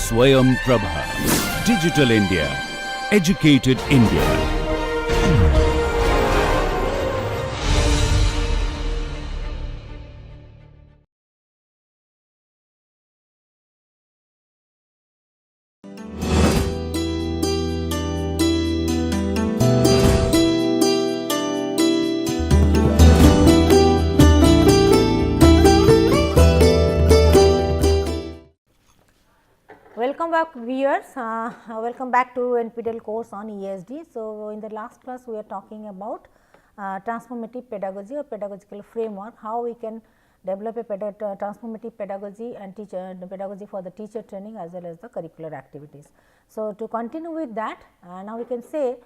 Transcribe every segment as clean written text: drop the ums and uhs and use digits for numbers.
Swayam Prabha. Digital India. Educated India. Welcome back viewers, welcome back to NPTEL course on ESD. So, in the last class we are talking about transformative pedagogy or pedagogical framework, how we can develop a transformative pedagogy and pedagogy for the teacher training as well as the curricular activities. So, to continue with that, now we can say,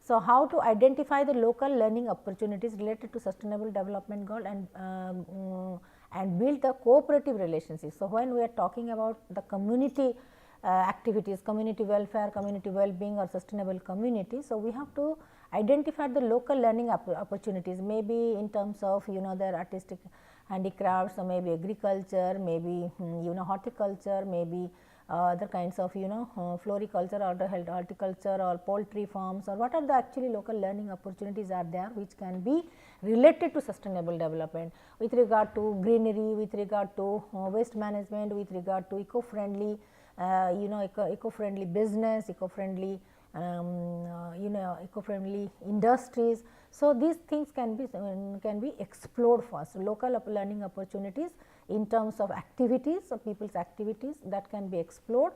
so how to identify the local learning opportunities related to sustainable development goal and build the cooperative relationships. So, when we are talking about the community activities, community welfare, community well-being or sustainable community. So, we have to identify the local learning opportunities, maybe in terms of their artistic handicrafts, or maybe agriculture, maybe horticulture, maybe other kinds of floriculture or the horticulture or poultry farms, or what are the actually local learning opportunities are there which can be related to sustainable development with regard to greenery, with regard to waste management, with regard to eco-friendly eco-friendly business, eco-friendly eco-friendly industries. So, these things can be explored first. So, local learning opportunities in terms of activities, of people's activities that can be explored,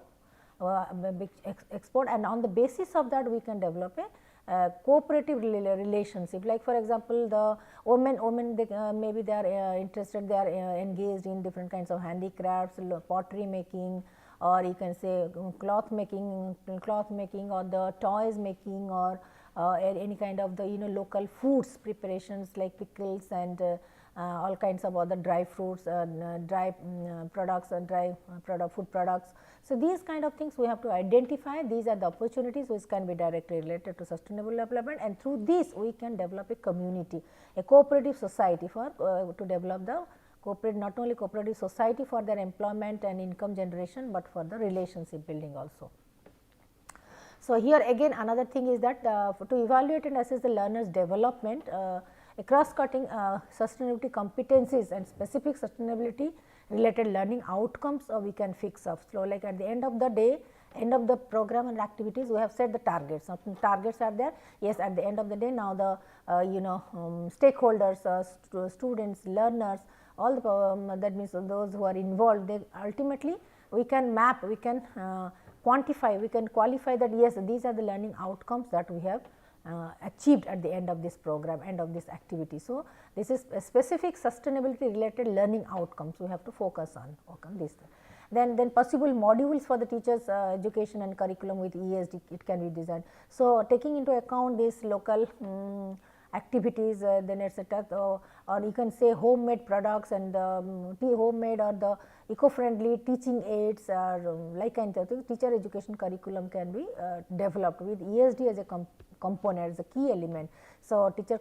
and on the basis of that we can develop a cooperative relationship. Like for example, the women they, maybe they are interested, they are engaged in different kinds of handicrafts, pottery making, or you can say cloth making or the toys making, or any kind of the local foods preparations like pickles and all kinds of other dry fruits, dry products and food products. So, these kind of things we have to identify. These are the opportunities which can be directly related to sustainable development, and through this we can develop a community, a cooperative society for to develop the not only cooperative society for their employment and income generation, but for the relationship building also. So, here again another thing is that to evaluate and assess the learners development, a cross-cutting sustainability competencies and specific sustainability related learning outcomes we can fix up. So, like at the end of the day, end of the program and activities, we have set the targets. Some targets are there. Yes, at the end of the day, now the stakeholders, students, learners, all the that means those who are involved, they ultimately we can map, we can quantify, we can qualify that yes, these are the learning outcomes that we have achieved at the end of this program, end of this activity. So, this is a specific sustainability related learning outcomes we have to focus on this. Then possible modules for the teachers education and curriculum with ESD, it can be designed. So, taking into account this local activities, then etc., or you can say homemade products and homemade or the eco-friendly teaching aids, or like kind of thing, teacher education curriculum can be developed with ESD as a component, as a key element. So, teacher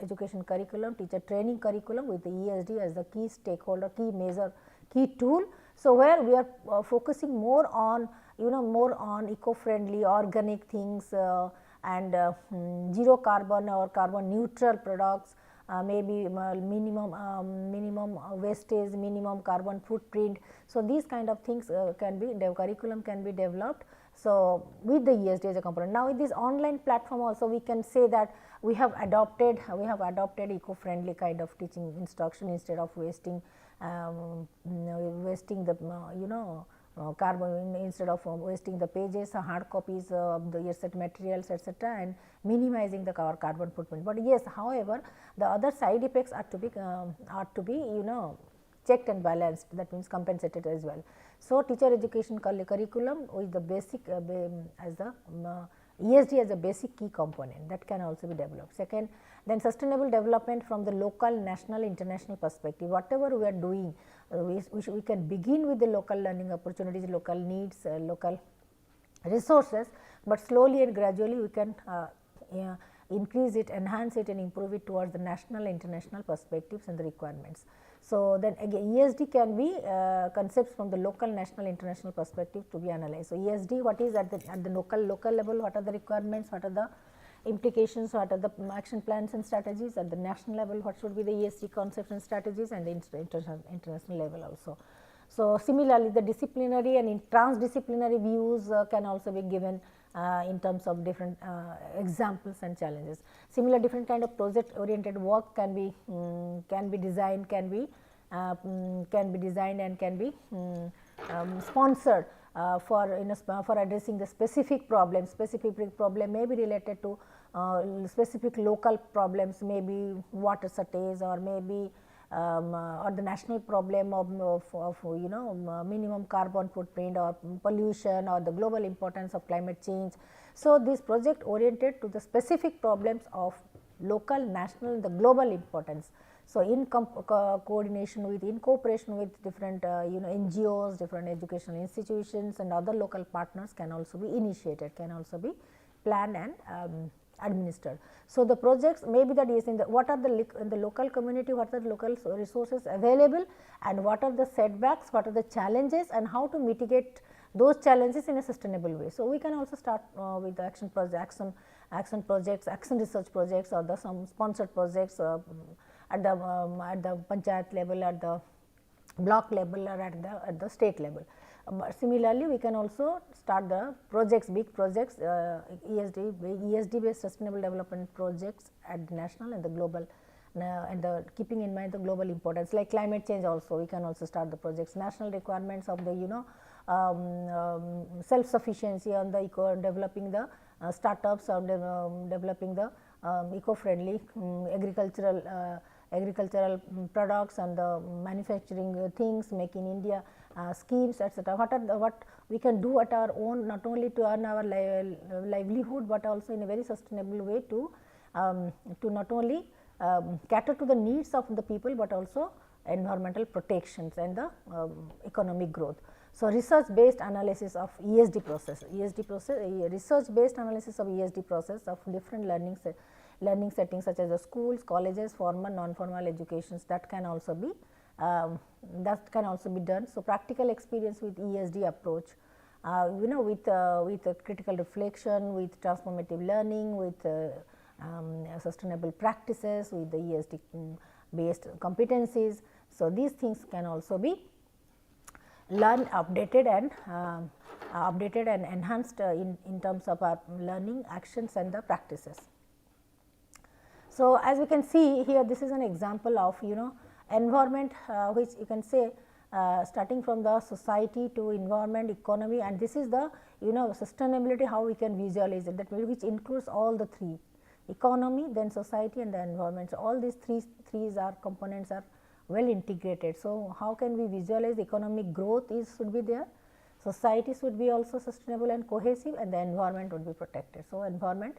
education curriculum, teacher training curriculum with the ESD as the key stakeholder, key measure, key tool. So, where we are focusing more on more on eco-friendly organic things and zero carbon or carbon neutral products, maybe minimum wastage, minimum carbon footprint. So, these kind of things can be curriculum can be developed. So, with the ESD as a component. Now, with this online platform also we can say that we have adopted eco-friendly kind of teaching instruction instead of wasting the carbon, instead of wasting the pages, hard copies of the set materials, etc., and minimizing the carbon footprint. But yes, however, the other side effects are to be checked and balanced, that means compensated as well. So, teacher education curriculum with the basic as the ESD as a basic key component, that can also be developed. Second, then sustainable development from the local, national, international perspective. Whatever we are doing, we can begin with the local learning opportunities, local needs, local resources, but slowly and gradually we can increase it, enhance it and improve it towards the national, international perspectives and the requirements. So, then again ESD can be concepts from the local, national, international perspective to be analyzed. So, ESD what is at the local level, what are the requirements, what are the implications, what are the action plans and strategies. At the national level, what should be the ESD concepts and strategies, and the international level also. So, similarly the disciplinary and transdisciplinary views can also be given in terms of different examples and challenges. Similar different kind of project oriented work can be designed, can be designed and can be sponsored for addressing the specific problem. Specific problem may be related to specific local problems, maybe water shortage, or maybe or the national problem of minimum carbon footprint or pollution, or the global importance of climate change. So, this project oriented to the specific problems of local, national, the global importance. So, in coordination with, in cooperation with different NGOs, different educational institutions and other local partners can also be initiated, can also be planned and administered. So, the projects may be that is in the what are the in the local community, what are the local resources available, and what are the setbacks, what are the challenges, and how to mitigate those challenges in a sustainable way. So, we can also start with the action projects, action research projects, or the some sponsored projects at the panchayat level, at the block level, or at the state level. Similarly, we can also start the projects, big projects, ESD based sustainable development projects at the national and the global, and keeping in mind the global importance, like climate change also. We can also start the projects, national requirements of the self sufficiency on the developing the startups, or developing the eco-friendly agricultural products, and the manufacturing things, make in India schemes, etc. What we can do at our own, not only to earn our livelihood, but also in a very sustainable way to not only cater to the needs of the people, but also environmental protections and the economic growth. So, research based analysis of ESD process, research based analysis of ESD process of different learning settings such as the schools, colleges, formal, non-formal educations, that can also be done. So, practical experience with ESD approach, with critical reflection, with transformative learning, with sustainable practices, with the ESD based competencies. So, these things can also be learned, updated and enhanced in terms of our learning actions and the practices. So, as we can see here, this is an example of environment, which you can say starting from the society to environment, economy, and this is the sustainability, how we can visualize it, that which includes all the three: economy, then society, and the environment. So, all these three components are well integrated. So, how can we visualize economic growth should be there, society should be also sustainable and cohesive, and the environment would be protected. So, environment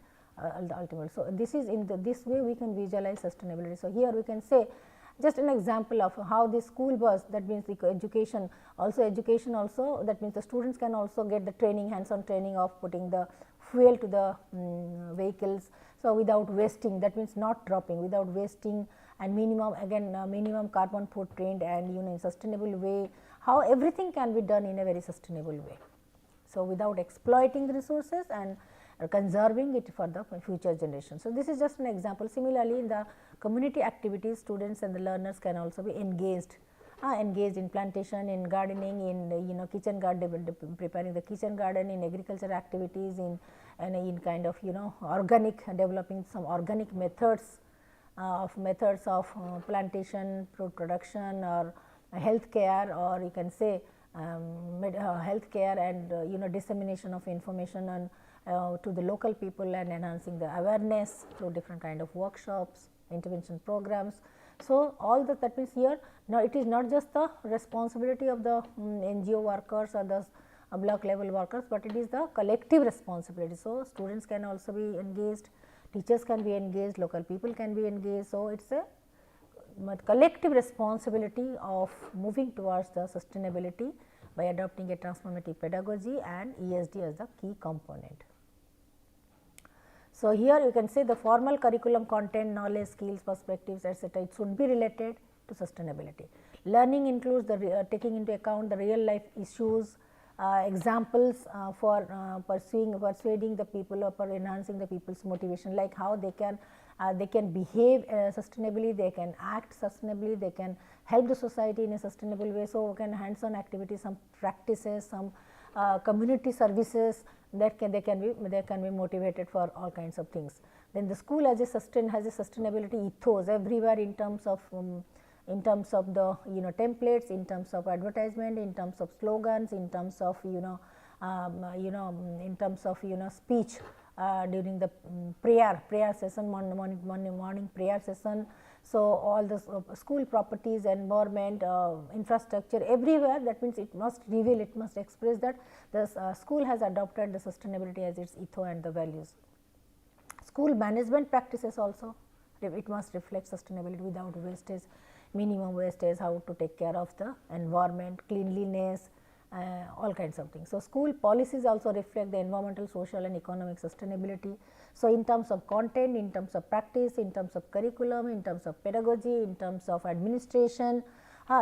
ultimate. So, this is in this way we can visualize sustainability. So, here we can say just an example of how the school bus, that means the education also, that means the students can also get the training, hands on training of putting the fuel to the vehicles. So, without wasting, that means not dropping, without wasting, and minimum carbon footprint, and in sustainable way, how everything can be done in a very sustainable way. So, without exploiting the resources and conserving it for the future generation. So, this is just an example. Similarly, in the community activities, students and the learners can also be engaged in plantation, in gardening, in kitchen garden, preparing the kitchen garden, in agriculture activities, in kind of organic, developing some organic methods of plantation, production, or healthcare, or you can say healthcare and dissemination of information on to the local people, and enhancing the awareness through different kind of workshops, intervention programs. So, all that means here now it is not just the responsibility of the NGO workers or the block level workers, but it is the collective responsibility. So, students can also be engaged, teachers can be engaged, local people can be engaged. So, it is a collective responsibility of moving towards the sustainability by adopting a transformative pedagogy and ESD as the key component. So, here you can say the formal curriculum content, knowledge, skills, perspectives, etc., it should be related. to sustainability. Learning includes the taking into account the real life issues, examples for persuading the people or for enhancing the people's motivation, like how they can behave sustainably, they can act sustainably, they can help the society in a sustainable way. So, can hands-on activities, some practices, some community services that they can be motivated for all kinds of things. Then the school has a sustainability ethos everywhere in terms of the templates, in terms of advertisement, in terms of slogans, in terms of in terms of speech during the prayer session, morning prayer session. So, all the school properties, environment, infrastructure, everywhere, that means it must reveal, it must express that the school has adopted the sustainability as its ethos and the values. School management practices also, it must reflect sustainability without wastage, minimum wastage, how to take care of the environment, cleanliness, all kinds of things. So, school policies also reflect the environmental, social and economic sustainability. So, in terms of content, in terms of practice, in terms of curriculum, in terms of pedagogy, in terms of administration,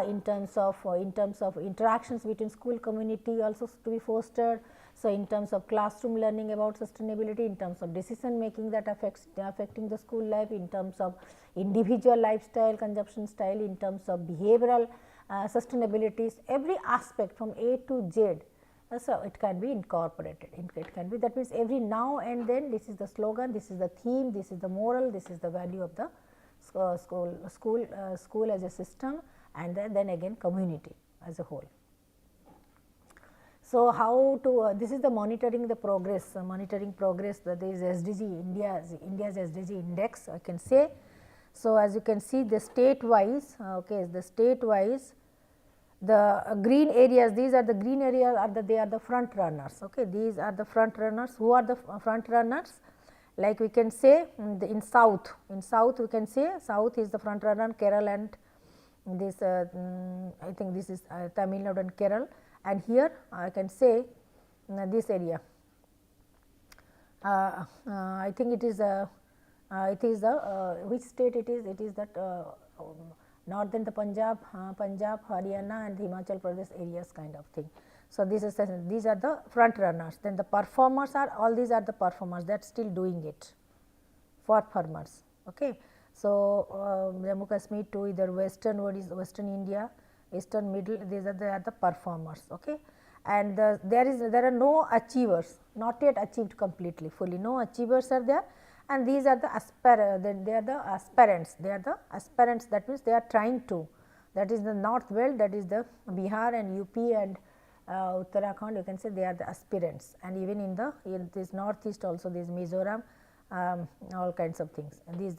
in terms of interactions between school community also to be fostered. So, in terms of classroom learning about sustainability, in terms of decision making that affecting the school life, in terms of individual lifestyle, consumption style, in terms of behavioral sustainabilities, every aspect from A to Z. So, it can be incorporated, it can be, that means every now and then this is the slogan, this is the theme, this is the moral, this is the value of the school as a system, and then again community as a whole. So, how to this is the monitoring the progress, that is SDG, India's SDG index, I can say. So, as you can see the state wise, the green areas, these are the green areas, they are the front runners. Okay, these are the front runners. Who are the front runners? Like we can say in south we can say south is the front runner, Kerala and this I think this is Tamil Nadu and Kerala, and here I can say this area. I think it is which state it is? It is that northern the Punjab, Haryana and Himachal Pradesh areas kind of thing. So, these are the front runners. Then the performers are, all these are the performers that still doing it for farmers. Okay. So, Jammu Kashmir to either western, what is western India, eastern middle, these are the performers. Okay. And there are no achievers, not yet achieved completely fully, no achievers are there, and these are the they are the aspirants, that means they are trying to, that is the north belt, that is the Bihar and UP and Uttarakhand, you can say they are the aspirants, and even in this northeast also this Mizoram, all kinds of things. And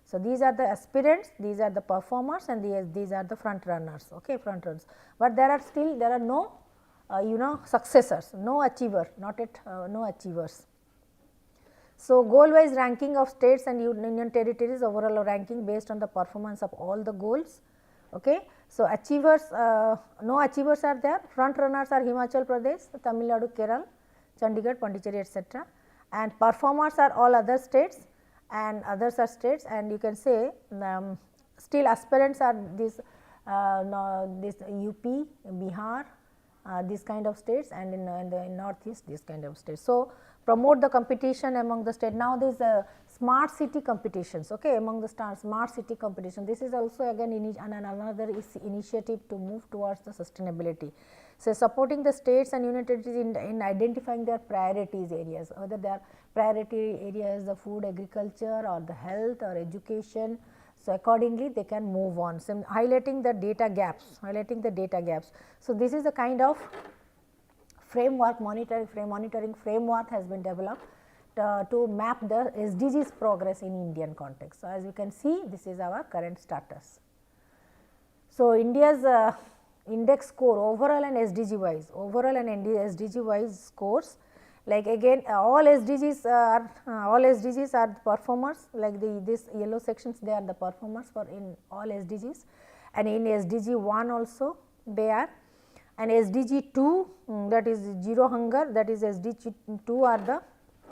so these are the aspirants, these are the performers, and these are the front runners. Okay, front runners, but there are no successors, no achiever, not yet no achievers. So, goal wise ranking of states and union territories, overall ranking based on the performance of all the goals. Okay. So, achievers, no achievers are there, front runners are Himachal Pradesh, Tamil Nadu, Kerala, Chandigarh, Pondicherry, etc. and performers are all other states, and others are states, and you can say still aspirants are this UP, Bihar, these kind of states, and in the northeast this kind of states. So, promote the competition among the state. Now, this smart city competitions, okay, among the smart city competition, this is also again another initiative to move towards the sustainability. So, supporting the states and union territories in identifying their priorities areas, whether their priority areas the food, agriculture or the health or education. So, accordingly they can move on. So, highlighting the data gaps, So, this is the kind of framework, monitoring framework has been developed to map the SDGs progress in Indian context. So, as you can see, this is our current status. So, India's index score overall and SDG wise, scores, like again all SDGs are performers, like this yellow sections, they are the performers for in all SDGs, and in SDG 1 also they are, and SDG 2 that is zero hunger, that is SDG 2 are the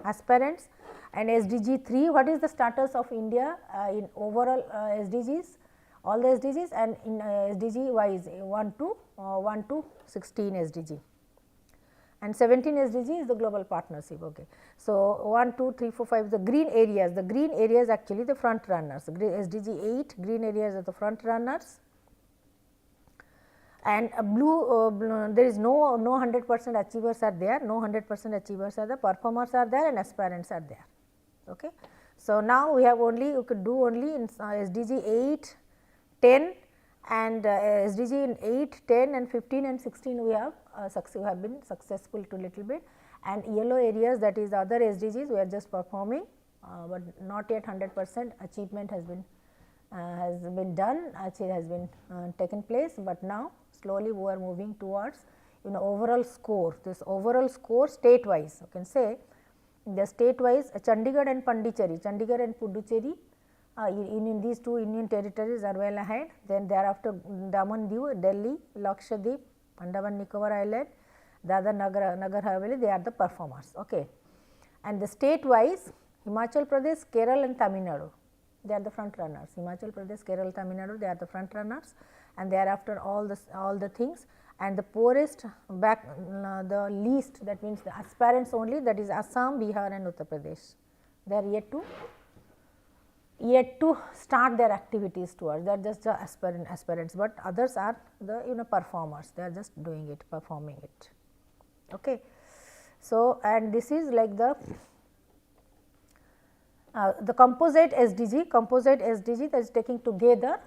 aspirants, and SDG 3, what is the status of India in overall SDGs? all the SDGs, and in SDG wise 1 to 16 SDG, and 17 SDG is the global partnership. Okay. So, 1, 2, 3, 4, 5 the green areas actually the front runners, SDG 8 green areas are the front runners, and blue there is no 100% achievers are there, no 100% achievers are the performers are there and aspirants are there. Okay. So, now we have only you could do only in SDG 8, 10 and SDG in 8, 10 and 15 and 16 we have been successful to little bit, and yellow areas that is other SDGs we are just performing, but not yet 100% achievement has been done, actually has been taken place, but now slowly we are moving towards overall score. This overall score state wise you can say the state wise Chandigarh and Puducherry in these two union territories are well ahead. Then thereafter Daman Diu, Delhi, Lakshadweep, Andaman Nicobar Island, Dadar Nagar Haveli, they are the performers. Okay. And the state wise Himachal Pradesh, Kerala and Tamil Nadu, they are the front runners. Himachal Pradesh, Kerala, Tamil Nadu, they are the front runners, and thereafter all the things, and the poorest the least, that means the aspirants only, that is Assam, Bihar and Uttar Pradesh. They are yet to start their activities towards, they are just the aspirants, but others are the performers, they are just doing it, performing it. Okay. So, and this is like the composite SDG that is taking together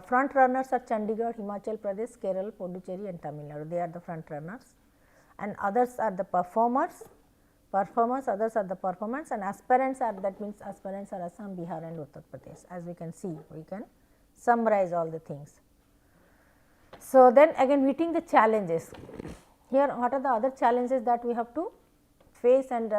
front runners are Chandigarh, Himachal Pradesh, Kerala, Puducherry and Tamil Nadu, they are the front runners, and others are the performers, others are the performance, and aspirants are, that means aspirants are Assam, Bihar and Uttar Pradesh. As we can see, we can summarize all the things. So, then again meeting the challenges. Here what are the other challenges that we have to face and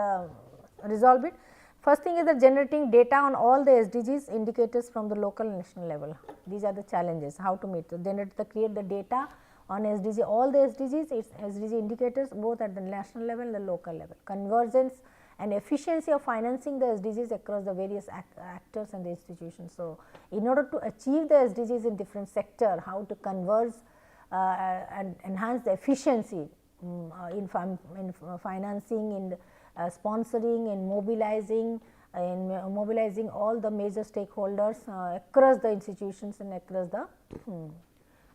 resolve it? First thing is the generating data on all the SDGs indicators from the local and national level. These are the challenges, how to meet, create the data on SDG, all the SDGs, its SDG indicators both at the national level and the local level. Convergence and efficiency of financing the SDGs across the various actors and the institutions. So, in order to achieve the SDGs in different sector, how to converge and enhance the efficiency in financing, in sponsoring, in mobilizing all the major stakeholders across the institutions and across the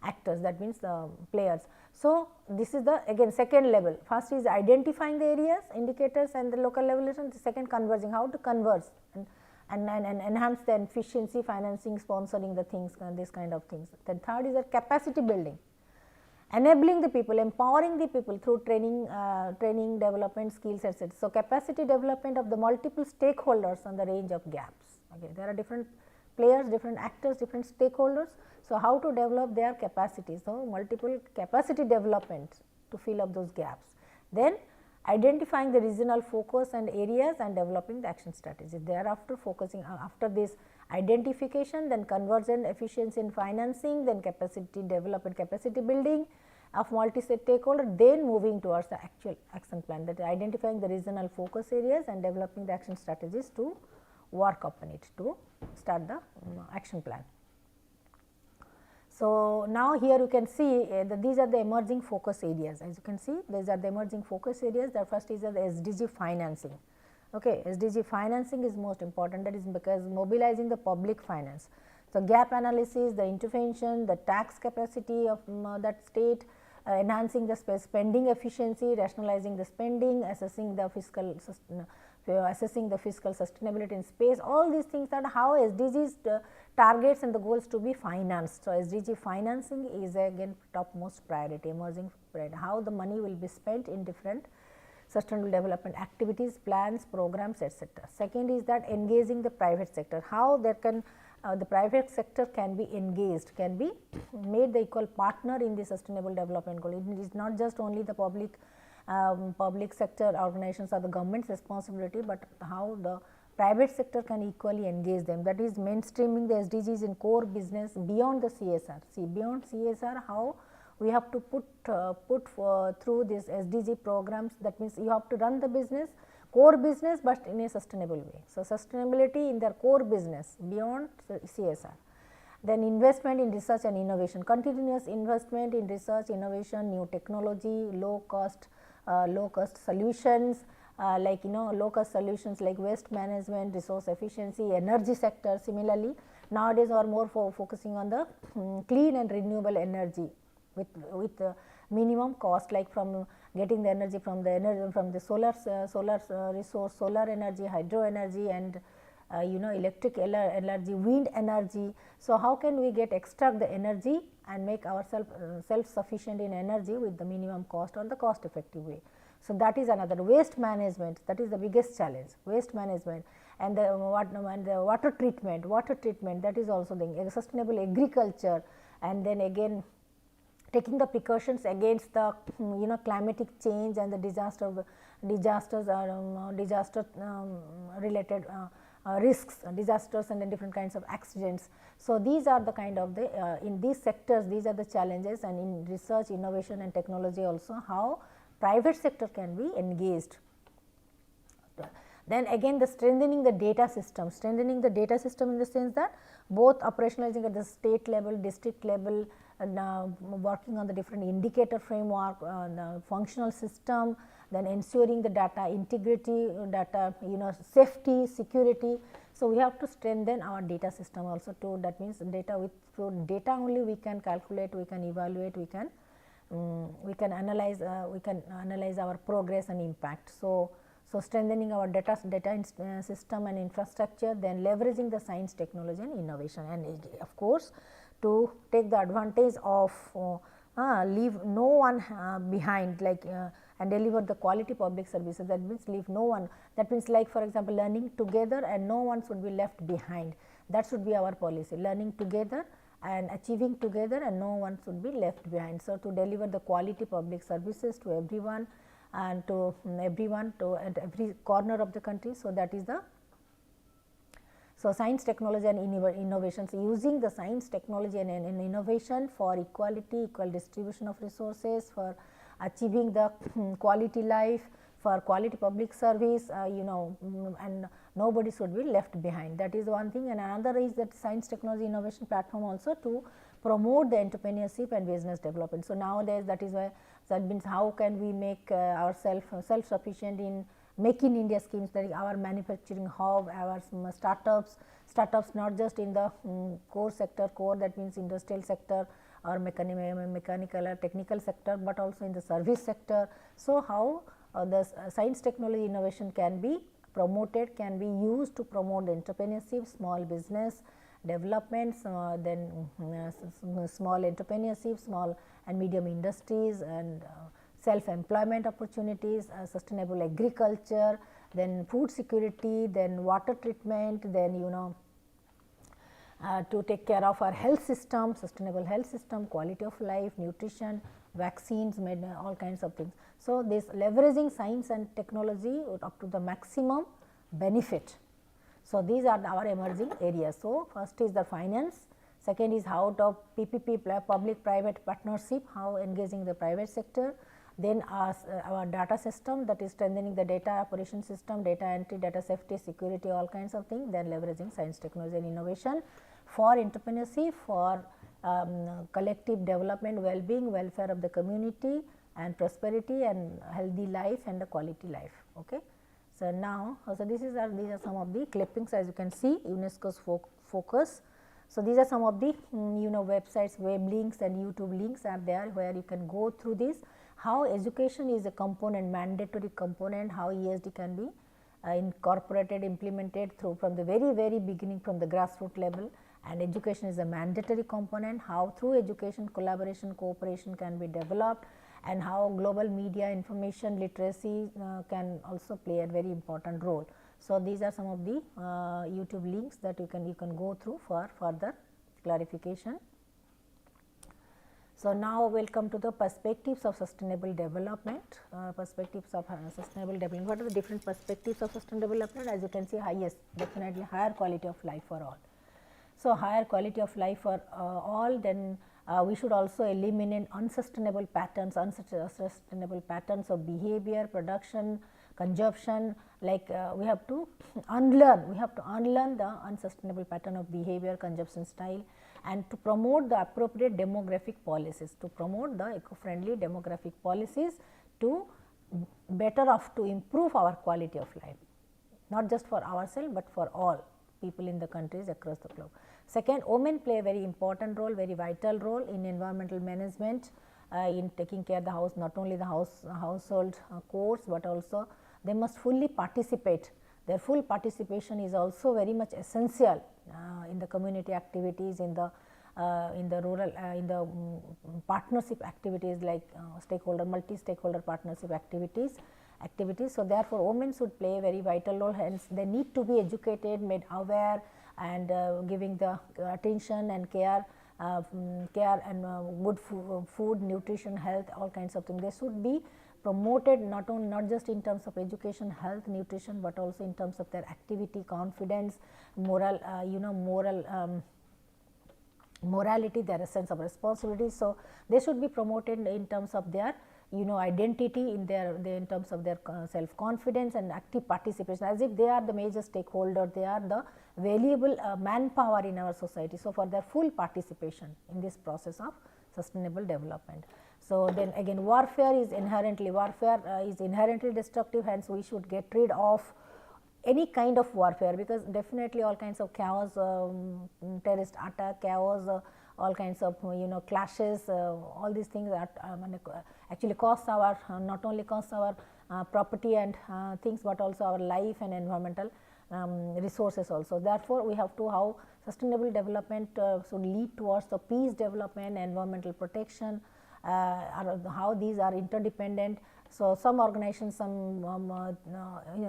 actors, that means the players. So, this is the again second level. First is identifying the areas, indicators and the local level, and the second converging, how to converge and enhance the efficiency, financing, sponsoring the things, this kind of things. Then third is the capacity building, enabling the people, empowering the people through training, development, skills, etc. So, capacity development of the multiple stakeholders on the range of gaps. Okay. There are different players, different actors, different stakeholders. So, how to develop their capacities? So, multiple capacity development to fill up those gaps. Then identifying the regional focus and areas and developing the action strategies. Thereafter focusing after this identification, then convergent efficiency in financing, then capacity development, capacity building of multi-stakeholder, then moving towards the actual action plan, that is identifying the regional focus areas and developing the action strategies to work upon it to start the action plan. So, now here you can see that these are the emerging focus areas. As you can see, these are the emerging focus areas. The first is the SDG financing. Okay, SDG financing is most important, that is because mobilizing the public finance. So, gap analysis, the intervention, the tax capacity of that state, enhancing the spending efficiency, rationalizing the spending, assessing the fiscal sustainability in space, all these things are how SDGs targets and the goals to be financed. So, SDG financing is again topmost priority, emerging priority, how the money will be spent in different sustainable development activities, plans, programs, etc. Second is that engaging the private sector, how there can the private sector can be engaged, can be made the equal partner in the sustainable development goal. It is not just only the public sector organizations or the government's responsibility, but how the private sector can equally engage them, that is mainstreaming the SDGs in core business beyond the CSR. See, beyond CSR, how we have to put through these SDG programs, that means you have to run the business, core business, but in a sustainable way. So, sustainability in their core business beyond CSR, Then investment in research and innovation, continuous investment in research, innovation, new technology, low cost solutions, like low cost solutions like waste management, resource efficiency, energy sector. Similarly, nowadays are more focusing on the clean and renewable energy with minimum cost, like from getting the energy from the solar resource, solar energy, hydro energy, and electric energy, wind energy. So, how can we extract the energy and make ourselves self sufficient in energy with the minimum cost or the cost effective way. So, that is another. Waste management, that is the biggest challenge, waste management, and the water treatment, that is also the sustainable agriculture, and then again taking the precautions against the climatic change and the disasters related risks, disasters and then different kinds of accidents. So, these are the kind of the in these sectors, these are the challenges, and in research, innovation and technology also how private sector can be engaged. Then again the strengthening the data system, in the sense that both operationalizing at the state level, district level, and working on the different indicator framework, the functional system, then ensuring the data integrity, data safety, security. So, we have to strengthen our data system also too. That means data, through data only we can calculate, we can evaluate, we can analyze our progress and impact. So, strengthening our data system and infrastructure, then leveraging the science, technology and innovation, and of course, to take the advantage of leave no one behind, like and deliver the quality public services. That means leave no one, that means like for example, learning together and no one should be left behind. That should be our policy, learning together and achieving together and no one should be left behind. So, to deliver the quality public services to everyone and to everyone at every corner of the country. So, that is the science, technology and innovations, using the science, technology and innovation for equality, equal distribution of resources, for achieving the quality life, for quality public service, and nobody should be left behind. That is one thing, and another is that science, technology, innovation platform also to promote the entrepreneurship and business development. So, nowadays that is why, that means how can we make ourselves self sufficient in Make in India schemes, that is our manufacturing hub, our startups not just in the core sector, that means industrial sector or mechanical or technical sector, but also in the service sector. So, how the science, technology, innovation can be promoted, can be used to promote the entrepreneurship, small business developments, then small entrepreneurship, small and medium industries, and self-employment opportunities, sustainable agriculture, then food security, then water treatment, then to take care of our health system, sustainable health system, quality of life, nutrition, vaccines, all kinds of things. So, this leveraging science and technology up to the maximum benefit. So, these are our emerging areas. So, first is the finance, second is how to PPP, public private partnership, how engaging the private sector. Then our data system, that is strengthening the data operation system, data entry, data safety, security, all kinds of things. Then leveraging science, technology and innovation for entrepreneurship, for collective development, well-being, welfare of the community and prosperity and healthy life and the quality life. Okay. So, now these are some of the clippings, as you can see, UNESCO's focus. So, these are some of the websites, web links and YouTube links are there, where you can go through this. How education is a component, mandatory component, how ESD can be incorporated, implemented through from the very beginning, from the grassroots level, and education is a mandatory component, how through education collaboration, cooperation can be developed, and how global media information literacy can also play a very important role. So, these are some of the YouTube links that you can go through for further clarification. So, now we will come to the perspectives of sustainable development. Perspectives of sustainable development. What are the different perspectives of sustainable development? As you can see, highest, definitely higher quality of life for all. So, higher quality of life for all, then we should also eliminate unsustainable patterns of behavior, production, consumption, like we have to unlearn the unsustainable pattern of behavior, consumption style, and to promote the appropriate demographic policies, to promote the eco-friendly demographic policies to better off, to improve our quality of life, not just for ourselves, but for all people in the countries across the globe. Second, women play a very important role, very vital role in environmental management, in taking care of the house, not only the household chores, but also they must fully participate. Their full participation is also very much essential in the community activities, in the rural, in the partnership activities like stakeholder, multi-stakeholder partnership activities. So, therefore, women should play a very vital role, hence they need to be educated, made aware, and giving the attention and care and good food, nutrition, health, all kinds of things. They should be promoted not just in terms of education, health, nutrition, but also in terms of their activity, confidence, moral, morality, their sense of responsibility. So, they should be promoted in terms of their identity, in terms of their self confidence and active participation, as if they are the major stakeholder, they are the valuable manpower in our society. So, for their full participation in this process of sustainable development. So, then again warfare is inherently destructive, hence we should get rid of any kind of warfare, because definitely all kinds of chaos, terrorist attack, chaos, all kinds of clashes, all these things that actually cost our not only cost our property and things, but also our life and environmental resources also. Therefore, we have to how sustainable development should lead towards the peace development, environmental protection, how these are interdependent. So, some organizations, some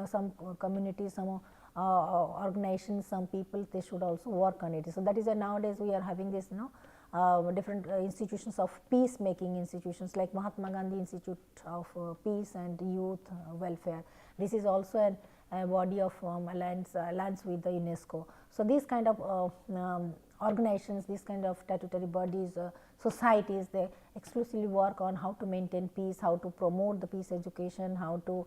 some communities, some organizations, some people, they should also work on it. So, that is why nowadays we are having this different institutions of peacemaking institutions like Mahatma Gandhi Institute of Peace and Youth Welfare. This is also a body of alliance with the UNESCO. So, these kind of organizations, these kind of statutory bodies, societies, they exclusively work on how to maintain peace, how to promote the peace education, how to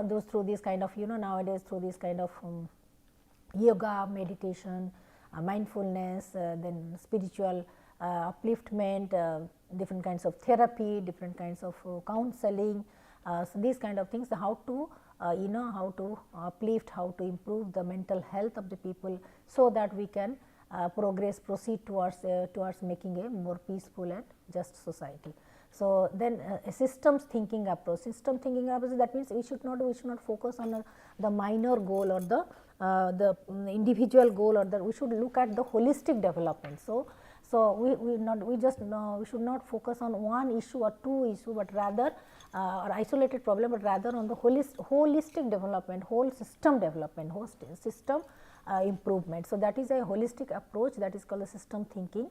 those through this kind of nowadays through this kind of yoga, meditation, mindfulness, then spiritual upliftment, different kinds of therapy, different kinds of counseling. So, these kind of things, how to how to uplift, how to improve the mental health of the people, so that we can proceed towards making a more peaceful and just society. So, then a systems thinking approach. That means we should not focus on the minor goal or the individual goal, or we should look at the holistic development. So, we should not focus on one issue or two issue, but rather or isolated problem, but rather on the holistic development, whole system development, whole system improvement. So, that is a holistic approach, that is called the system thinking.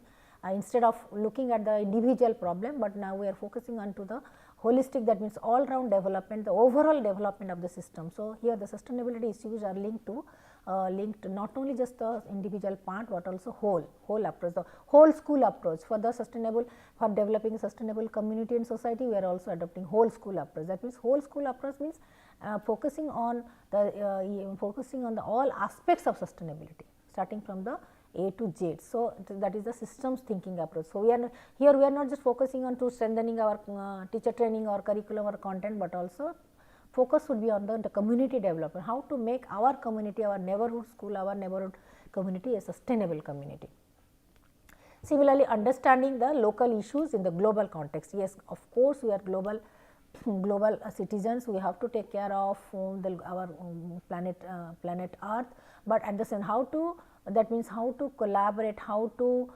Instead of looking at the individual problem, but now we are focusing on to the holistic, that means all round development, the overall development of the system. So, here the sustainability issues are linked to not only just the individual part, but also whole approach, the whole school approach for developing sustainable community and society. We are also adopting whole school approach. That means whole school approach means focusing on the all aspects of sustainability, starting from the A to Z. So, that is the systems thinking approach. So, we are not just focusing on to strengthening our teacher training or curriculum or content, but also focus would be on the community development, how to make our community, our neighborhood school, our neighborhood community a sustainable community. Similarly, understanding the local issues in the global context. Yes, of course, we are global citizens, we have to take care of our planet Earth, but at the same that means how to collaborate, how to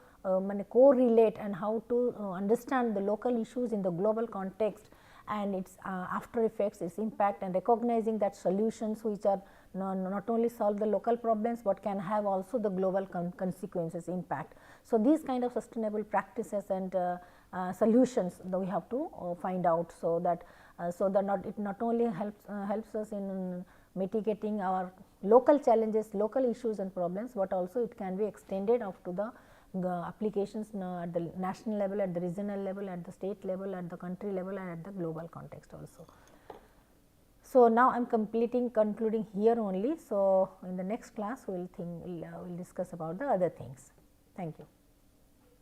correlate, and how to understand the local issues in the global context and its after effects, its impact, and recognizing that solutions which are not only solve the local problems, but can have also the global consequences, impact. So, these kind of sustainable practices and solutions that we have to find out, so that it not only helps us in mitigating our local challenges, local issues and problems, but also it can be extended up to the applications at the national level, at the regional level, at the state level, at the country level, and at the global context also. So, now I am concluding here only. So, in the next class we will discuss about the other things. Thank you.